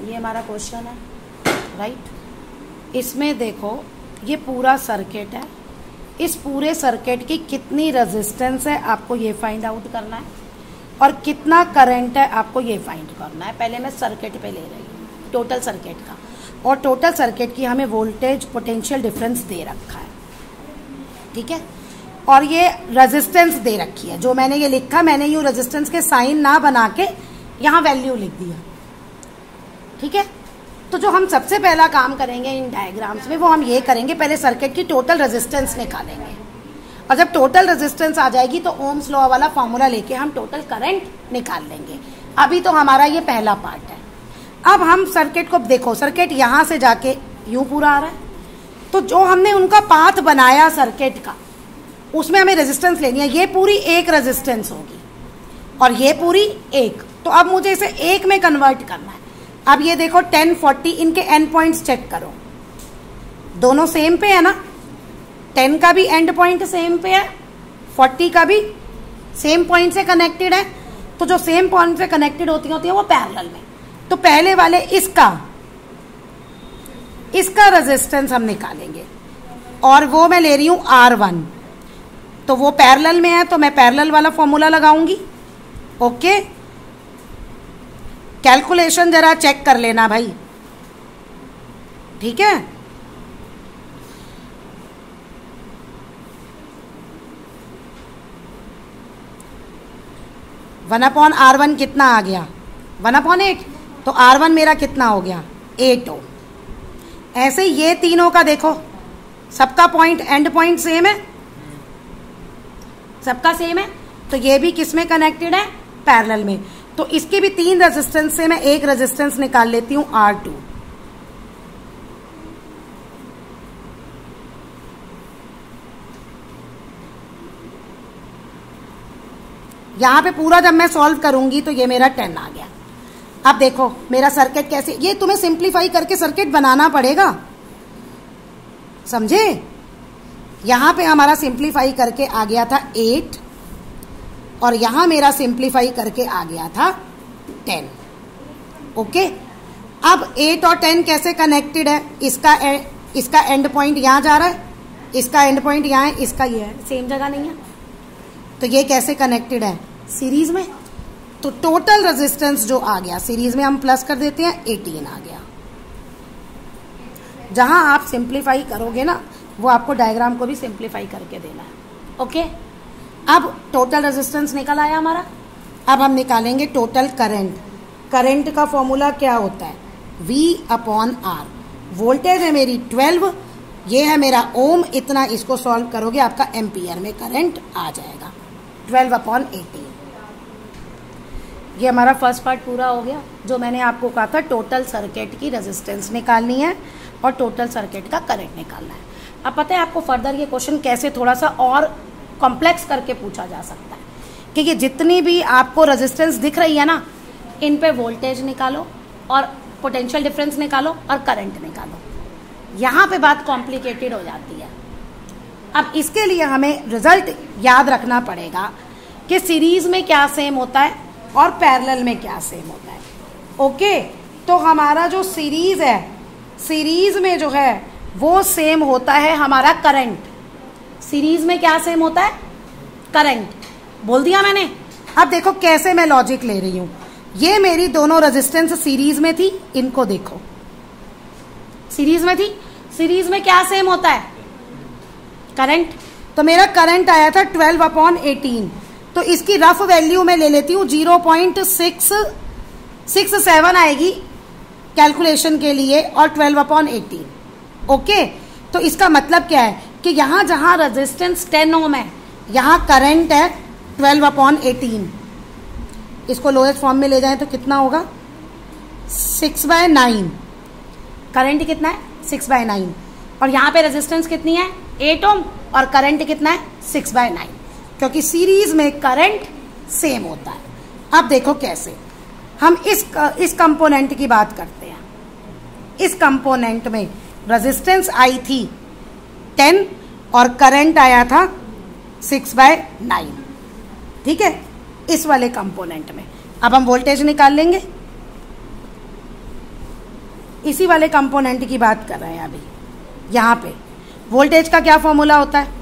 ये हमारा क्वेश्चन है, राइट। इसमें देखो ये पूरा सर्किट है, इस पूरे सर्किट की कितनी रेजिस्टेंस है आपको ये फाइंड आउट करना है, और कितना करंट है आपको ये फाइंड करना है। पहले मैं सर्किट पे ले रही हूँ, टोटल सर्किट का, और टोटल सर्किट की हमें वोल्टेज पोटेंशियल डिफरेंस दे रखा है, ठीक है। और ये रेजिस्टेंस दे रखी है, जो मैंने ये लिखा, मैंने यूँ रेजिस्टेंस के साइन ना बना के यहाँ वैल्यू लिख दिया, ठीक है। तो जो हम सबसे पहला काम करेंगे इन डायग्राम्स में, वो हम ये करेंगे, पहले सर्किट की टोटल रेजिस्टेंस निकालेंगे, और जब टोटल रेजिस्टेंस आ जाएगी तो ओम्स लॉ वाला फॉर्मूला लेके हम टोटल करंट निकाल लेंगे। अभी तो हमारा ये पहला पार्ट है। अब हम सर्किट को देखो, सर्किट यहाँ से जाके यूं पूरा आ रहा है, तो जो हमने उनका पाथ बनाया सर्किट का, उसमें हमें रेजिस्टेंस लेनी है। ये पूरी एक रेजिस्टेंस होगी और ये पूरी एक, तो अब मुझे इसे एक में कन्वर्ट करना है। अब ये देखो 10, 40, इनके एंड पॉइंट्स चेक करो, दोनों सेम पे है ना, 10 का भी एंड पॉइंट सेम पे है, 40 का भी सेम पॉइंट से कनेक्टेड है। तो जो सेम पॉइंट से कनेक्टेड होती है वो पैरेलल में, तो पहले वाले इसका रेजिस्टेंस हम निकालेंगे, और वो मैं ले रही हूं R1, तो वो पैरेलल में है, तो मैं पैरेलल वाला फॉर्मूला लगाऊंगी। ओके, कैलकुलेशन जरा चेक कर लेना भाई, ठीक है। वन अपॉन R1 कितना आ गया, 1/8, तो R1 मेरा कितना हो गया, 8 ओम। ऐसे ये तीनों का देखो, सबका पॉइंट एंड पॉइंट सेम है, सबका सेम है, तो ये भी किस में कनेक्टेड है, पैरेलल में। तो इसके भी 3 रेजिस्टेंस से मैं एक रेजिस्टेंस निकाल लेती हूं, R2। यहां पे पूरा जब मैं सॉल्व करूंगी तो ये मेरा 10 आ गया। अब देखो मेरा सर्किट कैसे, ये तुम्हें सिंप्लीफाई करके सर्किट बनाना पड़ेगा, समझे। यहां पे हमारा सिंप्लीफाई करके आ गया था 8, और यहां मेरा सिंप्लीफाई करके आ गया था 10। ओके, अब 8 और 10 कैसे कनेक्टेड है, इसका एंड पॉइंट यहां जा रहा है, इसका एंड पॉइंट यहां है, इसका ये है, सेम जगह नहीं है, तो ये कैसे कनेक्टेड है, सीरीज में। तो टोटल रेजिस्टेंस जो आ गया, सीरीज में हम प्लस कर देते हैं, 18 आ गया। जहां आप सिंप्लीफाई करोगे ना, वो आपको डायग्राम को भी सिंप्लीफाई करके देना है। ओके, अब टोटल रेजिस्टेंस निकल आया हमारा। अब हम निकालेंगे टोटल करंट। करंट का फॉर्मूला क्या होता है, V/R। वोल्टेज है मेरी 12, ये है मेरा ओम, इतना इसको सॉल्व करोगे आपका एम्पियर में करंट आ जाएगा, 12/18। ये हमारा फर्स्ट पार्ट पूरा हो गया। जो मैंने आपको कहा था टोटल सर्किट की रेजिस्टेंस निकालनी है और टोटल सर्किट का करंट निकालना है। अब पता है आपको फर्दर ये क्वेश्चन कैसे थोड़ा सा और कॉम्प्लेक्स करके पूछा जा सकता है, कि ये जितनी भी आपको रेजिस्टेंस दिख रही है ना, इन पे वोल्टेज निकालो और पोटेंशियल डिफरेंस निकालो और करंट निकालो। यहाँ पे बात कॉम्प्लिकेटेड हो जाती है। अब इसके लिए हमें रिजल्ट याद रखना पड़ेगा कि सीरीज में क्या सेम होता है और पैरेलल में क्या सेम होता है। ओके, तो हमारा जो सीरीज है, सीरीज में जो है वो सेम होता है हमारा करंट। सीरीज में क्या सेम होता है, करंट। बोल दिया मैंने। अब देखो कैसे मैं लॉजिक ले रही हूं। ये मेरी दोनों रेजिस्टेंस सीरीज में थी, इनको देखो, सीरीज में थी। सीरीज में क्या सेम होता है, करंट। तो मेरा करंट आया था 12/18, तो इसकी रफ वैल्यू मैं ले लेती हूं 0.667 आएगी कैलकुलेशन के लिए, और 12/18। ओके, तो इसका मतलब क्या है कि यहां जहां रेजिस्टेंस 10 ओम है, यहां करंट है 12/18। इसको लोएस्ट फॉर्म में ले जाएं तो कितना होगा, 6/9। करंट कितना है, 6/9, और यहां पे रेजिस्टेंस कितनी है, 8 ओम, और करंट कितना है, 6/9, क्योंकि सीरीज में करंट सेम होता है। अब देखो कैसे हम इस कंपोनेंट की बात करते हैं। इस कंपोनेंट में रेजिस्टेंस आई थी 10 और करंट आया था 6/9, ठीक है, इस वाले कंपोनेंट में। अब हम वोल्टेज निकाल लेंगे। इसी वाले कंपोनेंट की बात कर रहे हैं अभी। यहाँ पे वोल्टेज का क्या फॉर्मूला होता है?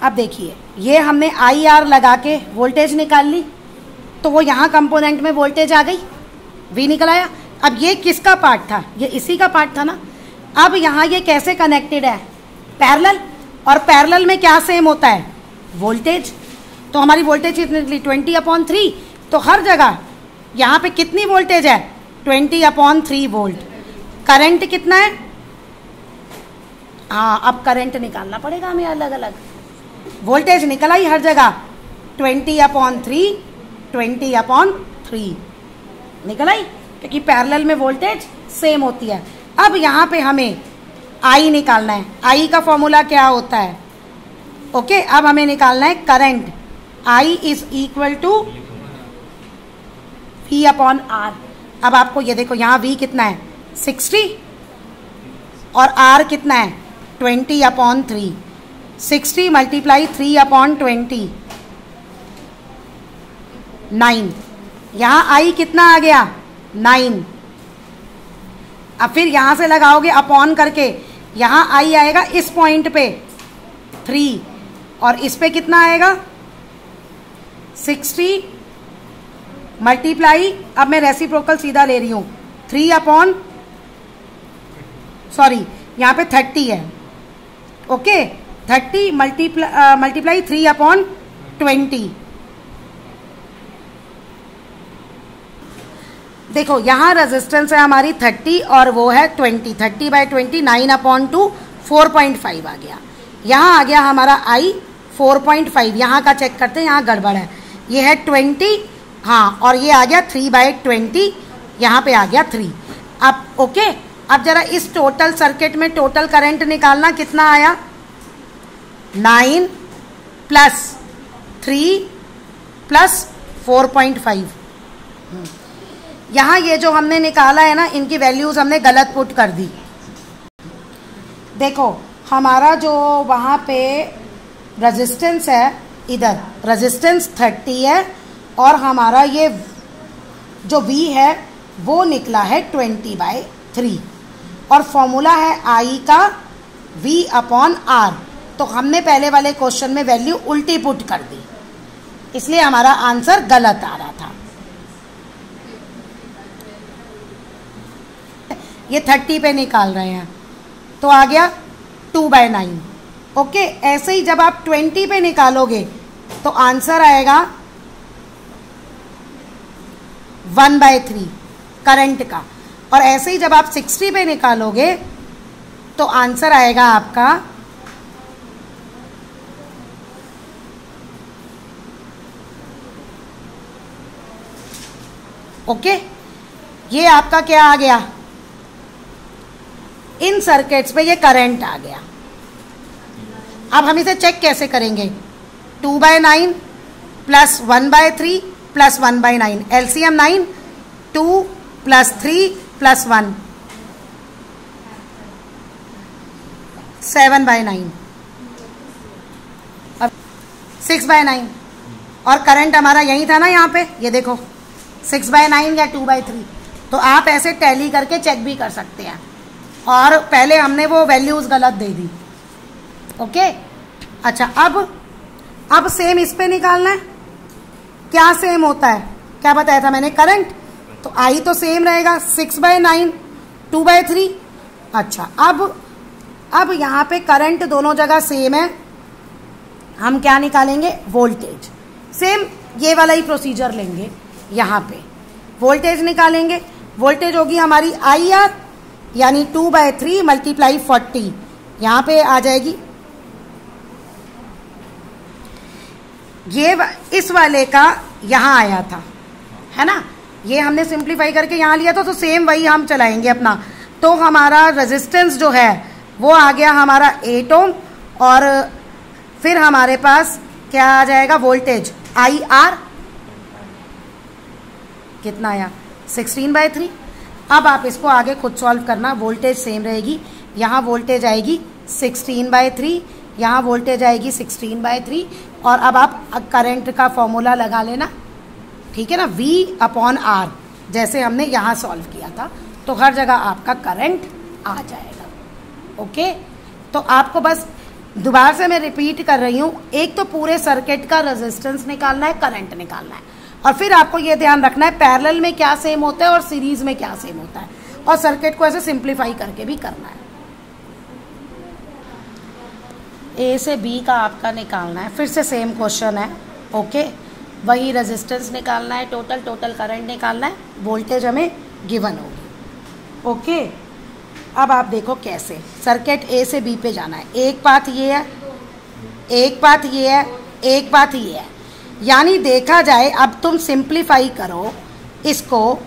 अब देखिए, ये हमने आई आर लगा के वोल्टेज निकाल ली, तो वो यहाँ कंपोनेंट में वोल्टेज आ गई, वी निकल आया। अब ये किसका पार्ट था? ये इसी का पार्ट था ना। अब यहाँ ये कैसे कनेक्टेड है? पैरेलल, और पैरेलल में क्या सेम होता है? वोल्टेज। तो हमारी वोल्टेज कितनी निकली? 20/3। तो हर जगह यहाँ पे कितनी वोल्टेज है? 20/3 वोल्ट। करंट कितना है? हाँ, अब करंट निकालना पड़ेगा हमें अलग अलग। वोल्टेज निकल आई हर जगह 20/3, 20/3 निकल आई, क्योंकि पैरेलल में वोल्टेज सेम होती है। अब यहाँ पे हमें आई निकालना है। आई का फॉर्मूला क्या होता है? ओके, अब हमें निकालना है current. I is equal to V/R। अब आपको ये देखो, यहाँ V कितना है? 60, और R कितना है? 20/3। 60 मल्टीप्लाई 3/20, 9। यहाँ आई कितना आ गया? 9। अब फिर यहाँ से लगाओगे अपॉन करके, यहाँ आई आएगा इस पॉइंट पे 3, और इस पे कितना आएगा? 60 मल्टीप्लाई, अब मैं रेसिप्रोकल सीधा ले रही हूँ, 3 सॉरी यहाँ पे 30 है। Okay, 30 multiply 3/20। देखो, यहाँ रेजिस्टेंस है हमारी 30 और वो है 20। 30/20 9/2 4.5 आ गया। यहाँ आ गया हमारा आई 4.5। यहाँ का चेक करते हैं, यहाँ गड़बड़ है। ये है 20, हाँ, और ये आ गया 3/20, यहाँ पे आ गया 3। अब ओके, अब जरा इस टोटल सर्किट में टोटल करंट निकालना। कितना आया? 9 + 3 + 4.5। यहाँ ये जो हमने निकाला है ना, इनकी वैल्यूज हमने गलत पुट कर दी। देखो, हमारा जो वहाँ पे रेजिस्टेंस है, इधर रेजिस्टेंस 30 है, और हमारा ये जो V है वो निकला है 20/3, और फॉर्मूला है I का V/R। तो हमने पहले वाले क्वेश्चन में वैल्यू उल्टी पुट कर दी, इसलिए हमारा आंसर गलत आ रहा था। ये 30 पे निकाल रहे हैं, तो आ गया 2/9। ओके, ऐसे ही जब आप 20 पे निकालोगे तो आंसर आएगा 1/3 करंट का, और ऐसे ही जब आप 60 पे निकालोगे तो आंसर आएगा आपका ओके। ये आपका क्या आ गया? इन सर्किट्स पे ये करंट आ गया। अब हम इसे चेक कैसे करेंगे? 2/9 + 1/3 + 1/9, एलसीएम 9, 2 + 3 + 1, 7/9, अब 6/9, और करंट हमारा यही था ना यहाँ पे, ये देखो 6/9 या 2/3। तो आप ऐसे टैली करके चेक भी कर सकते हैं, और पहले हमने वो वैल्यूज गलत दे दी। ओके, अच्छा, अब सेम इस पे निकालना है। क्या सेम होता है? क्या बताया था मैंने? करंट। तो आई तो सेम रहेगा, 6/9, 2/3। अच्छा, अब यहाँ पे करंट दोनों जगह सेम है, हम क्या निकालेंगे? वोल्टेज। सेम ये वाला ही प्रोसीजर लेंगे। यहाँ पे वोल्टेज निकालेंगे। वोल्टेज होगी हमारी IR, यानी 2/3 मल्टीप्लाई 40, यहाँ पे आ जाएगी। ये इस वाले का यहाँ आया था, है ना? ये हमने सिंप्लीफाई करके यहाँ लिया था, तो सेम वही हम चलाएंगे अपना। तो हमारा रेजिस्टेंस जो है वो आ गया हमारा 8 ओम, और फिर हमारे पास क्या आ जाएगा? वोल्टेज IR कितना आया? 16/3। अब आप इसको आगे खुद सॉल्व करना, वोल्टेज सेम रहेगी। यहाँ वोल्टेज आएगी 16/3, यहाँ वोल्टेज आएगी 16/3, और अब आप करंट का फॉर्मूला लगा लेना, ठीक है ना? V/R। जैसे हमने यहाँ सॉल्व किया था, तो हर जगह आपका करंट आ जाएगा। ओके, तो आपको बस दोबारा से मैं रिपीट कर रही हूँ, एक तो पूरे सर्किट का रेजिस्टेंस निकालना है, करंट निकालना है, और फिर आपको ये ध्यान रखना है पैरेलल में क्या सेम होता है और सीरीज में क्या सेम होता है, और सर्किट को ऐसे सिंप्लीफाई करके भी करना है। ए से बी का आपका निकालना है, फिर से सेम क्वेश्चन है। ओके, वही रेजिस्टेंस निकालना है, टोटल करंट निकालना है, वोल्टेज हमें गिवन होगी। ओके, अब आप देखो कैसे सर्किट ए से बी पे जाना है। एक बात ये है, एक बात ये है, एक बात ये है, यानी देखा जाए अब तुम सिंप्लीफाई करो इसको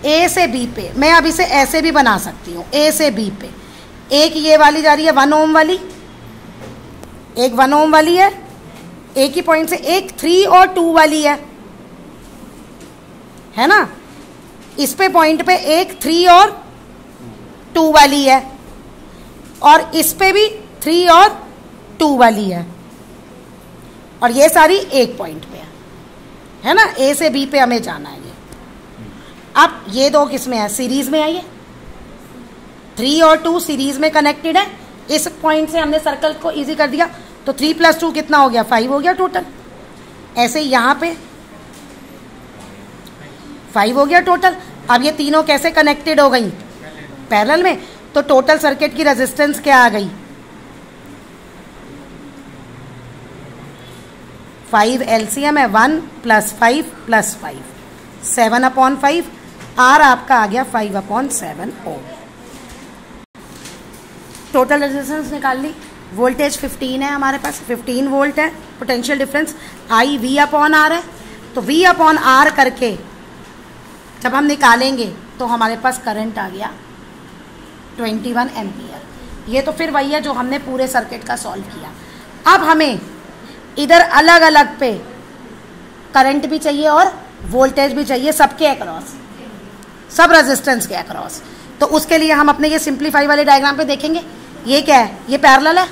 ए से बी पे। मैं अब इसे ऐसे भी बना सकती हूँ, ए से बी पे एक ये वाली जा रही है 1 ओम वाली, एक 1 ओम वाली है एक ही पॉइंट से, एक 3 और 2 वाली है ना। इस पे पॉइंट पे एक 3 और 2 वाली है, और इस पे भी 3 और 2 वाली है, और ये सारी एक पॉइंट पे है ना। ए से बी पे हमें जाना है ये। अब ये दो किस में है, सीरीज में है, ये 3 और 2 सीरीज में कनेक्टेड है। इस पॉइंट से हमने सर्कल को इजी कर दिया, तो 3 + 2 कितना हो गया, 5 हो गया टोटल। ऐसे ही यहाँ पे 5 हो गया टोटल। अब ये तीनों कैसे कनेक्टेड हो गई, पैरेलल में, तो टोटल सर्किट की रेजिस्टेंस क्या आ गई, 5 LCM है, 1 + 5 + 5 7/5, R आपका आ गया 5/7 ओम। टोटल रेजिस्टेंस निकाल ली, वोल्टेज 15 है हमारे पास, 15 वोल्ट है, पोटेंशियल डिफरेंस I V/R है, तो V/R करके जब हम निकालेंगे तो हमारे पास करंट आ गया 21 एम्पियर। ये तो फिर वही है जो हमने पूरे सर्किट का सॉल्व किया। अब हमें इधर अलग अलग पे करंट भी चाहिए और वोल्टेज भी चाहिए, सबके अक्रॉस, सब रेजिस्टेंस के अक्रॉस। तो उसके लिए हम अपने ये सिंप्लीफाई वाले डायग्राम पे देखेंगे। ये क्या है, ये पैरेलल है,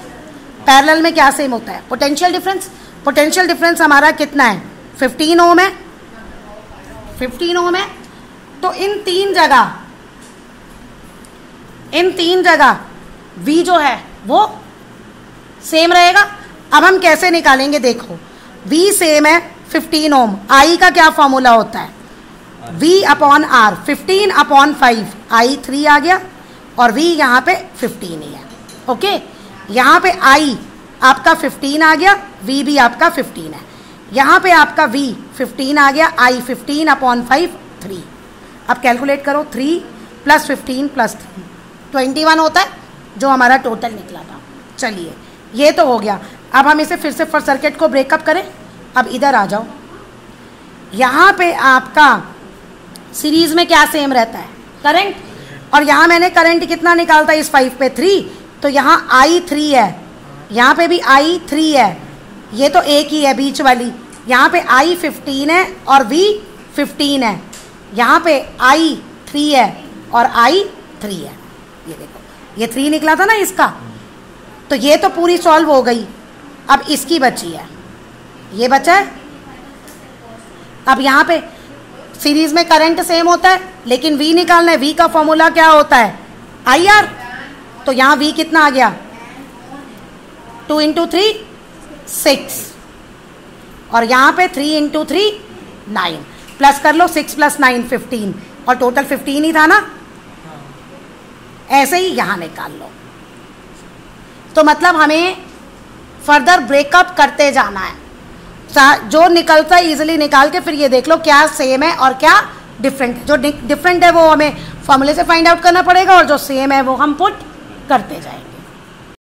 पैरेलल में क्या सेम होता है, पोटेंशियल डिफरेंस। पोटेंशियल डिफरेंस हमारा कितना है, 15 ओम है, 15 ओम है। तो इन तीन जगह V जो है वो सेम रहेगा। अब हम कैसे निकालेंगे, देखो V सेम है 15 ओम, I का क्या फॉर्मूला होता है, V/R, 15/5, I 3 आ गया, और V यहाँ पे 15 ही है। ओके, यहाँ पे I आपका 15 आ गया, V भी आपका 15 है, यहाँ पे आपका V 15 आ गया, I 15/5 3। अब कैलकुलेट करो, 3 + 15 + 3 21 होता है, जो हमारा टोटल निकला था। चलिए, ये तो हो गया। अब हम इसे फिर से फर्स्ट सर्किट को ब्रेकअप करें। अब इधर आ जाओ, यहाँ पे आपका सीरीज में क्या सेम रहता है, करंट, और यहाँ मैंने करंट कितना निकालता है इस 5 पे 3, तो यहाँ I 3 है, यहाँ पे भी I 3 है, ये तो एक ही है बीच वाली, यहाँ पे I 15 है और V 15 है, यहाँ पे I 3 है और I 3 है। ये देखो, ये 3 निकला था ना इसका, तो ये तो पूरी सॉल्व हो गई। अब इसकी बची है, ये बचा है। अब यहाँ पे सीरीज में करंट सेम होता है, लेकिन V निकालना है। V का फॉर्मूला क्या होता है, IR, तो यहाँ V कितना आ गया, 2 × 3 6, और यहाँ पे 3 × 3 9, प्लस कर लो, 6 + 9 15, और टोटल 15 ही था ना। ऐसे ही यहाँ निकाल लो। तो मतलब हमें फर्दर ब्रेकअप करते जाना है, जो निकलता है इजीली निकाल के फिर ये देख लो क्या सेम है और क्या डिफरेंट है। जो डिफरेंट है वो हमें फॉर्मूले से फाइंड आउट करना पड़ेगा, और जो सेम है वो हम पुट करते जाएंगे।